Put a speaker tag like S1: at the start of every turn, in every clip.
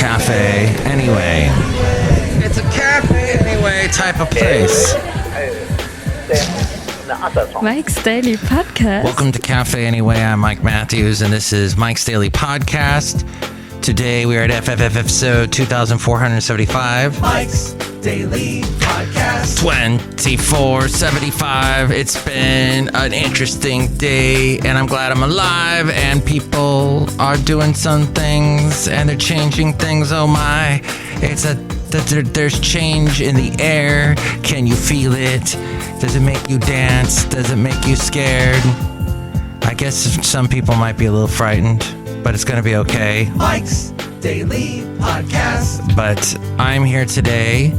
S1: cafe anyway. It's a cafe anyway type of place.
S2: Mike's Daily Podcast.
S1: Welcome to Cafe Anyway. I'm Mike Matthews, and this is Mike's Daily Podcast. Today we are at FFF episode 2475. Mike's Daily Podcast 2475. It's been an interesting day, and I'm glad I'm alive, and people are doing some things, and they're changing things. Oh my, there's change in the air. Can you feel it? Does it make you dance? Does it make you scared? I guess some people might be a little frightened, but it's going to be okay. Mike's Daily Podcast. But I'm here today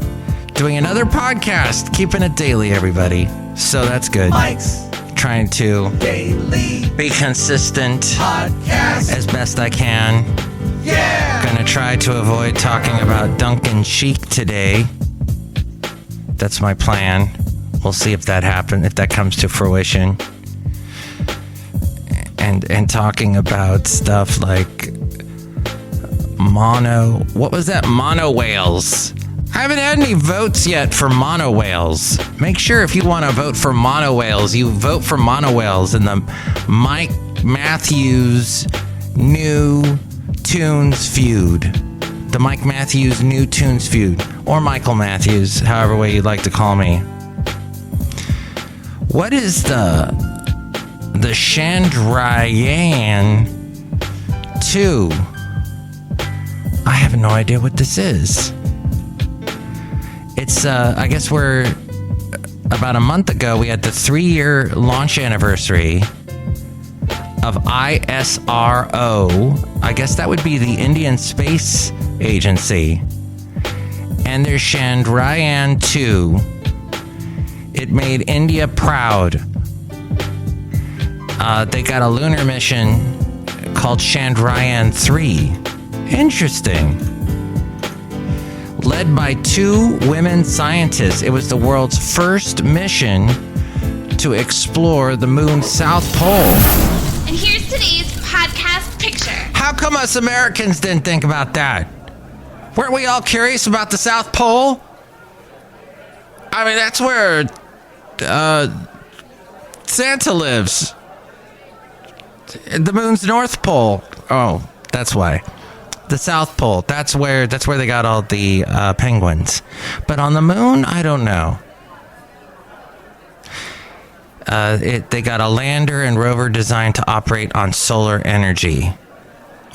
S1: doing another podcast, keeping it daily, everybody. So that's good. Mike's trying to daily be consistent podcast as best I can. Yeah. Gonna try to avoid talking about Duncan Sheik today. That's my plan. We'll see if that happens, if that comes to fruition. And talking about stuff like what was that? Mono whales. I haven't had any votes yet for mono whales. Make sure if you want to vote for mono whales, you vote for mono whales in the Mike Matthews New Tunes feud. The Mike Matthews New Tunes feud. Or Michael Matthews, however way you'd like to call me. What is the Chandrayaan 2? I have no idea what this is. It's, I guess we're about a month ago, we had the 3-year launch anniversary of ISRO. I guess that would be the Indian Space Agency. And there's Chandrayaan 2. It made India proud. They got a lunar mission called Chandrayaan 3. Interesting. Led by 2 women scientists. It was the world's first mission to explore the moon's South Pole.
S3: And here's today's podcast picture.
S1: How come us Americans didn't think about that? Weren't we all curious about the South Pole? I mean, that's where Santa lives. The moon's North Pole. Oh, that's why. The South Pole. That's where they got all the penguins. But on the moon, I don't know. They got a lander and rover designed to operate on solar energy.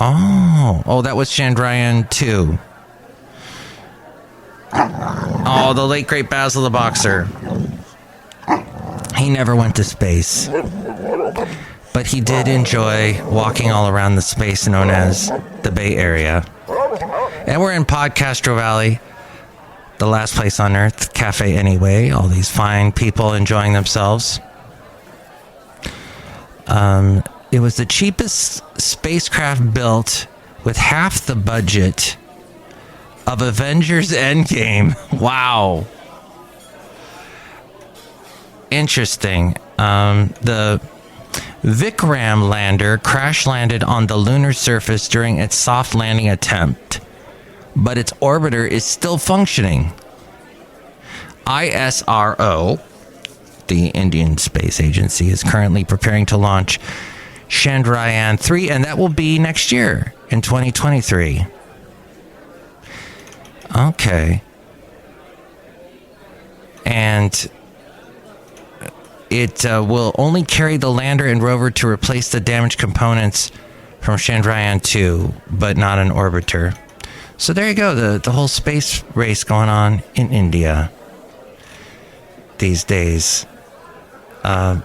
S1: Oh, that was Chandrayaan 2. Oh, the late great Basil the Boxer. He never went to space. But he did enjoy walking all around the space known as the Bay Area. And we're in Podcastro Valley, the last place on Earth, Cafe Anyway. All these fine people enjoying themselves. It was the cheapest spacecraft built with half the budget of Avengers Endgame. Wow. Interesting. The Vikram lander crash landed on the lunar surface during its soft landing attempt, but its orbiter is still functioning. ISRO, the Indian Space Agency, is currently preparing to launch Chandrayaan 3, and that will be next year in 2023. Okay. And it will only carry the lander and rover to replace the damaged components from Chandrayaan 2, but not an orbiter. So there you go, the whole space race going on in India these days. I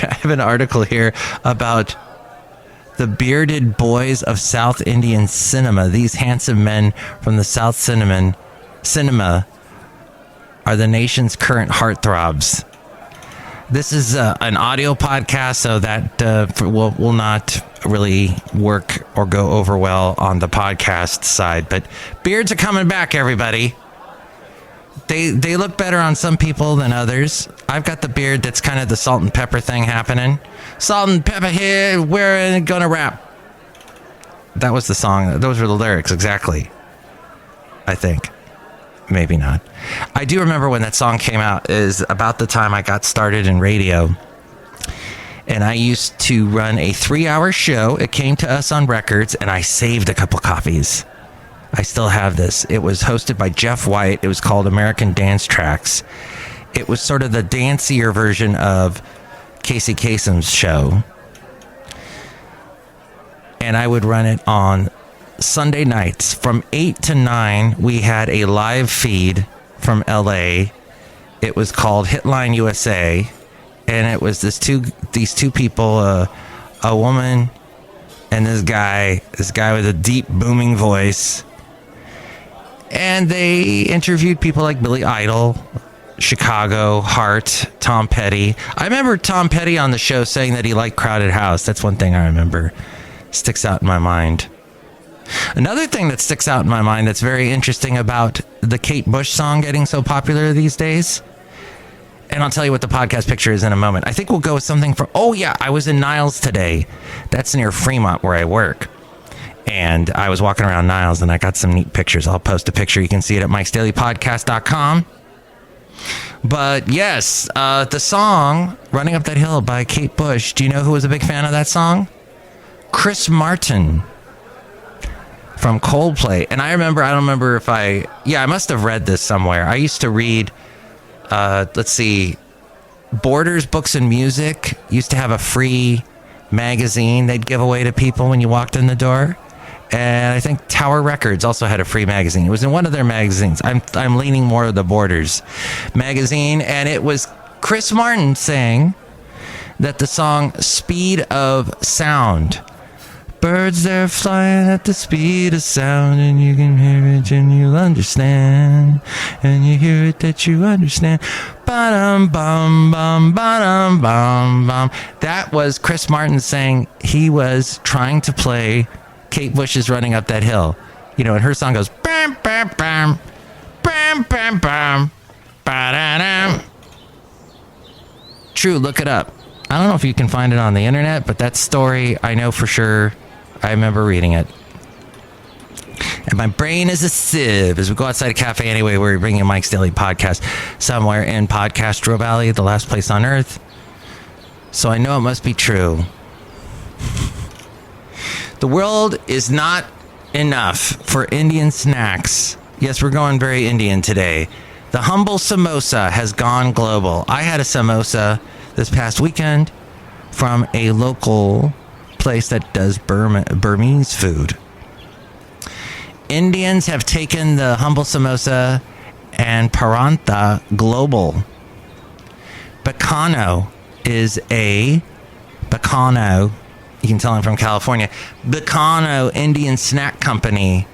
S1: have an article here about the bearded boys of South Indian cinema. These handsome men from the South cinema are the nation's current heartthrobs. This is an audio podcast, so that will not really work or go over well on the podcast side. But beards are coming back, everybody. They look better on some people than others. I've got the beard that's kind of the salt and pepper thing happening. Salt and pepper here, we're gonna rap. That was the song. Those were the lyrics, exactly. I think. Maybe not. I do remember when that song came out is about the time I got started in radio. And I used to run a 3-hour show. It came to us on records, and I saved a couple copies. I still have this. It was hosted by Jeff White. It was called American Dance Tracks. It was sort of the dancier version of Casey Kasem's show. And I would run it on Sunday nights. From 8 to 9, we had a live feed from LA. It was called Hitline USA. And it was these two people, a woman and this guy with a deep booming voice. And they interviewed people like Billy Idol, Chicago, Hart, Tom Petty. I remember Tom Petty on the show saying that he liked Crowded House. That's one thing I remember. Sticks out in my mind. Another thing that sticks out in my mind that's very interesting about the Kate Bush song getting so popular these days. And I'll tell you what the podcast picture is in a moment. I think we'll go with something for... Oh, yeah, I was in Niles today. That's near Fremont where I work. And I was walking around Niles and I got some neat pictures. I'll post a picture. You can see it at MikesDailyPodcast.com. But yes, the song Running Up That Hill by Kate Bush. Do you know who was a big fan of that song? Chris Martin from Coldplay. And I don't remember if I must have read this somewhere. I used to read... let's see, Borders Books and Music used to have a free magazine they'd give away to people when you walked in the door. And I think Tower Records also had a free magazine. It was in one of their magazines. I'm leaning more of the Borders magazine. And it was Chris Martin saying that the song Speed of Sound. Birds, they're flying at the speed of sound, and you can hear it and you'll understand, and you hear it that you understand. Ba-dum, bum, bum, ba-dum, bum, bum. That was Chris Martin saying he was trying to play Kate Bush's Running Up That Hill. You know, and her song goes, bam, bam, bam, bam, bam, bam, ba-da-dum. True, look it up. I don't know if you can find it on the internet, but that story, I know for sure. I remember reading it. And my brain is a sieve. As we go outside a cafe anyway, we're bringing Mike's Daily Podcast somewhere in Podcastro Valley, the last place on earth. So I know it must be true. The world is not enough for Indian snacks. Yes, we're going very Indian today. The humble samosa has gone global. I had a samosa this past weekend from a local place that does Burmese food. Indians have taken the humble samosa and parantha global. Bacano is Bacano, you can tell I'm from California. Bacano Indian snack company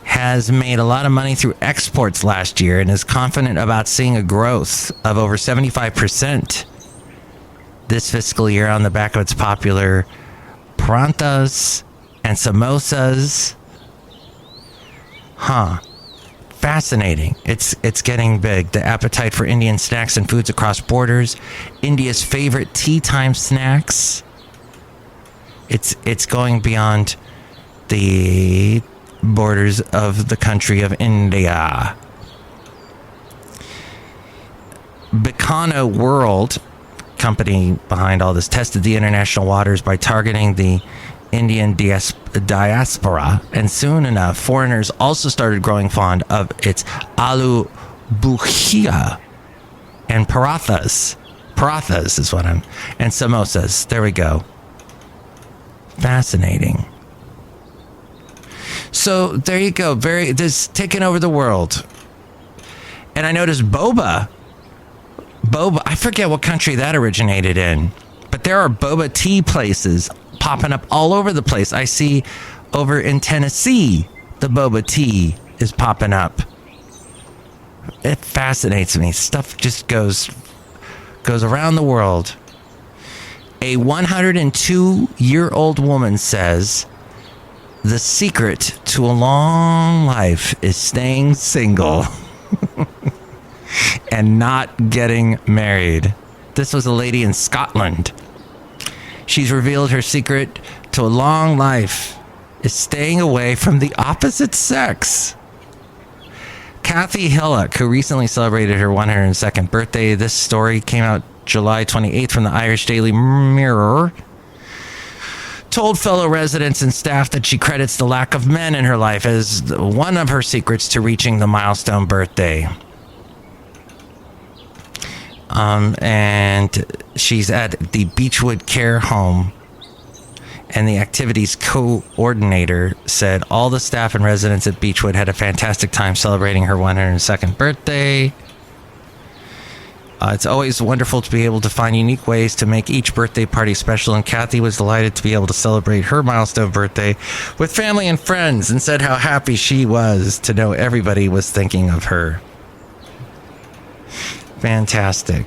S1: has made a lot of money through exports last year and is confident about seeing a growth of over 75% this fiscal year on the back of its popular paranthas and samosas. Fascinating. It's getting big. The appetite for Indian snacks and foods across borders. India's favorite tea time snacks. It's going beyond the borders of the country of India. Bacano World, company behind all this, tested the international waters by targeting the Indian diaspora, and soon enough, foreigners also started growing fond of its aloo bhujia and parathas. Parathas is what and samosas. There we go. Fascinating. So there you go. This taking over the world. And I noticed boba, I forget what country that originated in, but there are boba tea places popping up all over the place. I see over in Tennessee, the boba tea is popping up. It fascinates me. Stuff just goes around the world. A 102-year-old woman says the secret to a long life is staying single and not getting married. This was a lady in Scotland. She's revealed her secret to a long life is staying away from the opposite sex. Kathy Hillock, who recently celebrated her 102nd birthday. This story came out July 28th from the Irish Daily Mirror. Told fellow residents and staff that she credits the lack of men in her life as one of her secrets to reaching the milestone birthday. And she's at the Beechwood Care Home, and the activities coordinator said all the staff and residents at Beechwood had a fantastic time celebrating her 102nd birthday. It's always wonderful to be able to find unique ways to make each birthday party special, and Kathy was delighted to be able to celebrate her milestone birthday with family and friends, and said how happy she was to know everybody was thinking of her. Fantastic.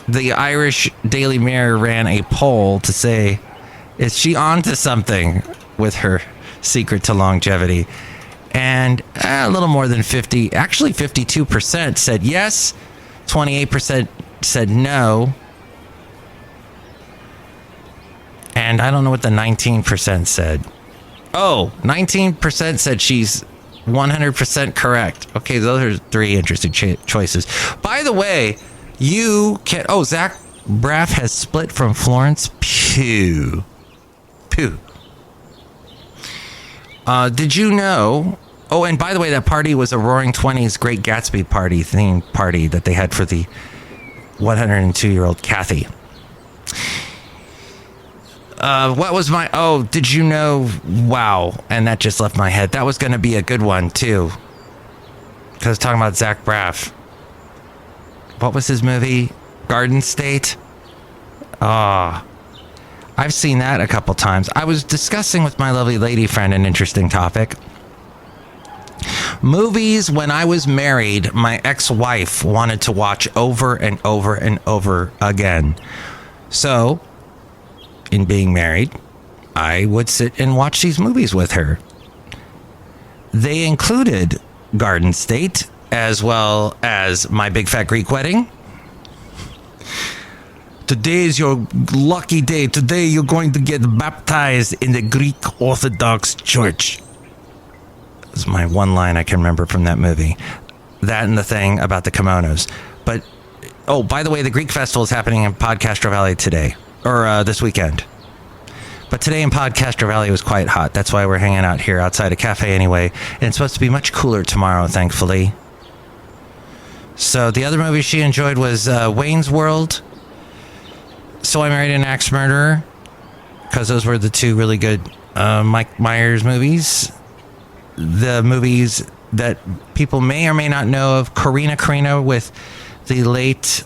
S1: The Irish Daily Mirror ran a poll to say, is she on to something with her secret to longevity? And a little more than 50, actually 52% said yes, 28% said no. And I don't know what the 19% said. Oh, 19% said she's 100% correct. Okay, those are three interesting choices. By the way, you can... Oh, Zach Braff has split from Florence Pugh. Did you know... Oh, and by the way, that party was a Roaring Twenties Great Gatsby party, themed party that they had for the 102-year-old Kathy. What was my... Oh, did you know... Wow. And that just left my head. That was going to be a good one, too. Because I was talking about Zach Braff. What was his movie? Garden State? I've seen that a couple times. I was discussing with my lovely lady friend an interesting topic. Movies when I was married, my ex-wife wanted to watch over and over and over again. So, in being married, I would sit and watch these movies with her. They included Garden State, as well as My Big Fat Greek Wedding. Today is your lucky day. Today you're going to get baptized in the Greek Orthodox Church. That's my one line I can remember from that movie. That and the thing about the kimonos. But, oh, by the way, the Greek Festival is happening in Podcastro Valley today. Or this weekend. But today in Podcastro Valley was quite hot. That's why we're hanging out here outside a cafe anyway. And it's supposed to be much cooler tomorrow, thankfully. So the other movie she enjoyed was Wayne's World, So I Married an Axe Murderer, because those were the two really good Mike Myers movies. The movies that people may or may not know of, Karina with the late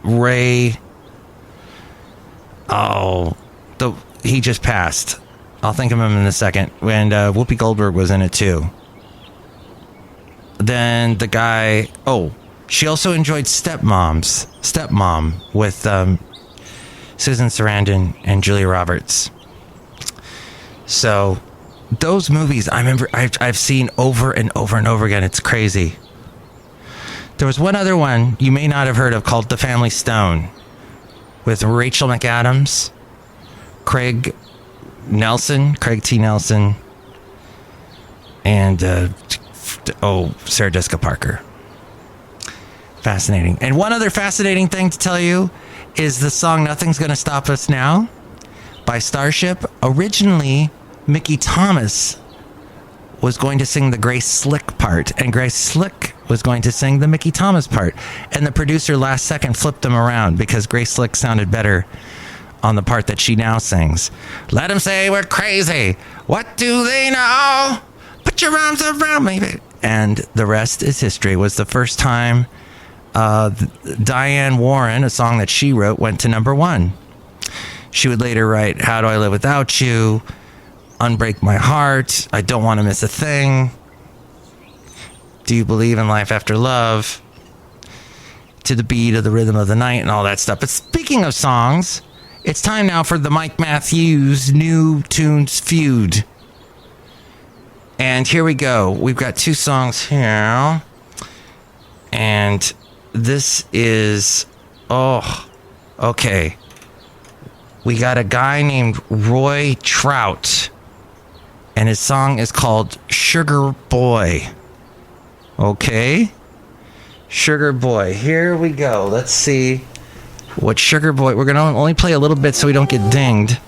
S1: Ray... Oh, he just passed. I'll think of him in a second. And Whoopi Goldberg was in it too. Then the guy... Oh, she also enjoyed Stepmom with Susan Sarandon and Julia Roberts. So those movies, I remember I've seen over and over and over again. It's crazy. There was one other one you may not have heard of called The Family Stone, with Rachel McAdams, Craig T. Nelson, and Sarah Jessica Parker. Fascinating. And one other fascinating thing to tell you is the song Nothing's Gonna Stop Us Now by Starship. Originally, Mickey Thomas was going to sing the Grace Slick part, and Grace Slick was going to sing the Mickey Thomas part. And the producer last second flipped them around because Grace Slick sounded better on the part that she now sings. Let them say we're crazy. What do they know? Put your arms around me. And the rest is history. It was the first time Diane Warren, a song that she wrote, went to number one. She would later write How Do I Live Without You, Unbreak My Heart, I Don't Want to Miss a Thing, Do You Believe in Life After Love, To the Beat of the Rhythm of the Night, and all that stuff. But speaking of songs, it's time now for the Mike Matthews New Tunes Feud. And here we go. We've got two songs here. And this is... Oh, okay. we got a guy named Roy Trout, and his song is called Sugar Boy. Okay? Sugar Boy. Here we go. Let's see what Sugar Boy... We're going to only play a little bit so we don't get dinged.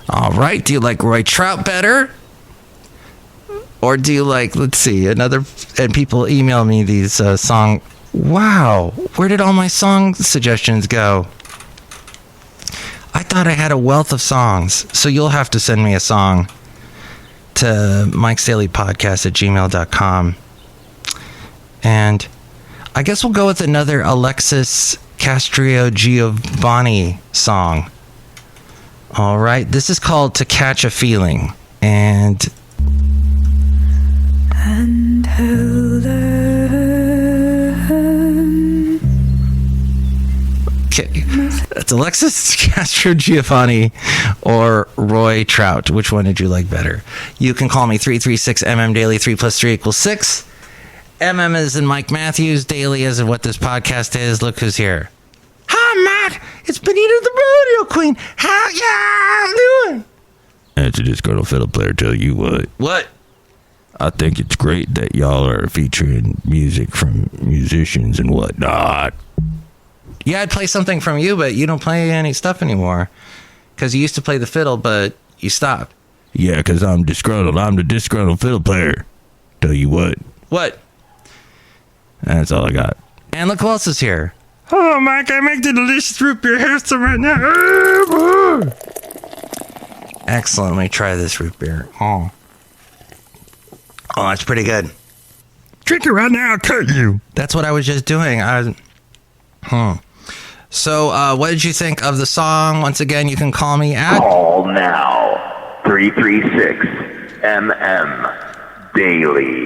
S1: All right. Do you like Roy Trout better? Or do you like, let's see, another... And people email me these song... Wow. Where did all my song suggestions go? I thought I had a wealth of songs. So you'll have to send me a song to MikesDailyPodcast@gmail.com. And I guess we'll go with another Alexis Castro Giovanni song. All right. This is called To Catch a Feeling. And hold on. Okay. That's Alexis Castro Giovanni or Roy Trout. Which one did you like better? You can call me 336 Daily. 3 + 3 = 6. Is in Mike Matthews. Daily is in what this podcast is. Look who's here. Hi, Matt. It's Benita the Rodeo Queen. How y'all doing?
S4: That's a Disgruntled Fiddle Player. Tell you what.
S1: What?
S4: I think it's great that y'all are featuring music from musicians and whatnot.
S1: Yeah, I'd play something from you, but you don't play any stuff anymore. Because you used to play the fiddle, but you stopped.
S4: Yeah, because I'm disgruntled. I'm the Disgruntled Fiddle Player. Tell you what.
S1: What?
S4: That's all I got.
S1: And look who else is here.
S4: Oh, Mike, I make the delicious root beer hairstyle right now.
S1: Excellent. Let me try this root beer. Oh, that's pretty good.
S4: Drink it right now. I'll cut you.
S1: That's what I was just doing. So, what did you think of the song? Once again, you can call me at...
S5: Call now. 336 Daily.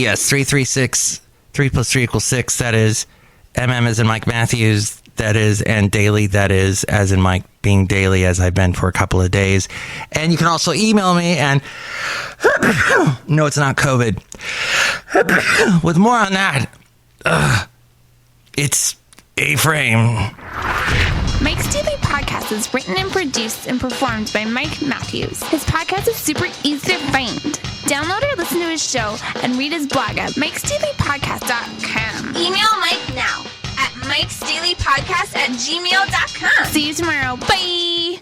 S1: Yes, 336 3 + 3 = 6. That is as in Mike Matthews. That is, and Daily. That is, as in Mike being daily, as I've been for a couple of days. And you can also email me and... No, it's not COVID. With more on that, it's A-Frame.
S3: Mike's Daily Podcast is written and produced and performed by Mike Matthews. His podcast is super easy to find. Download or listen to his show and read his blog at MikesDailyPodcast.com. Email Mike now at MikesDailyPodcast@gmail.com. See you tomorrow. Bye.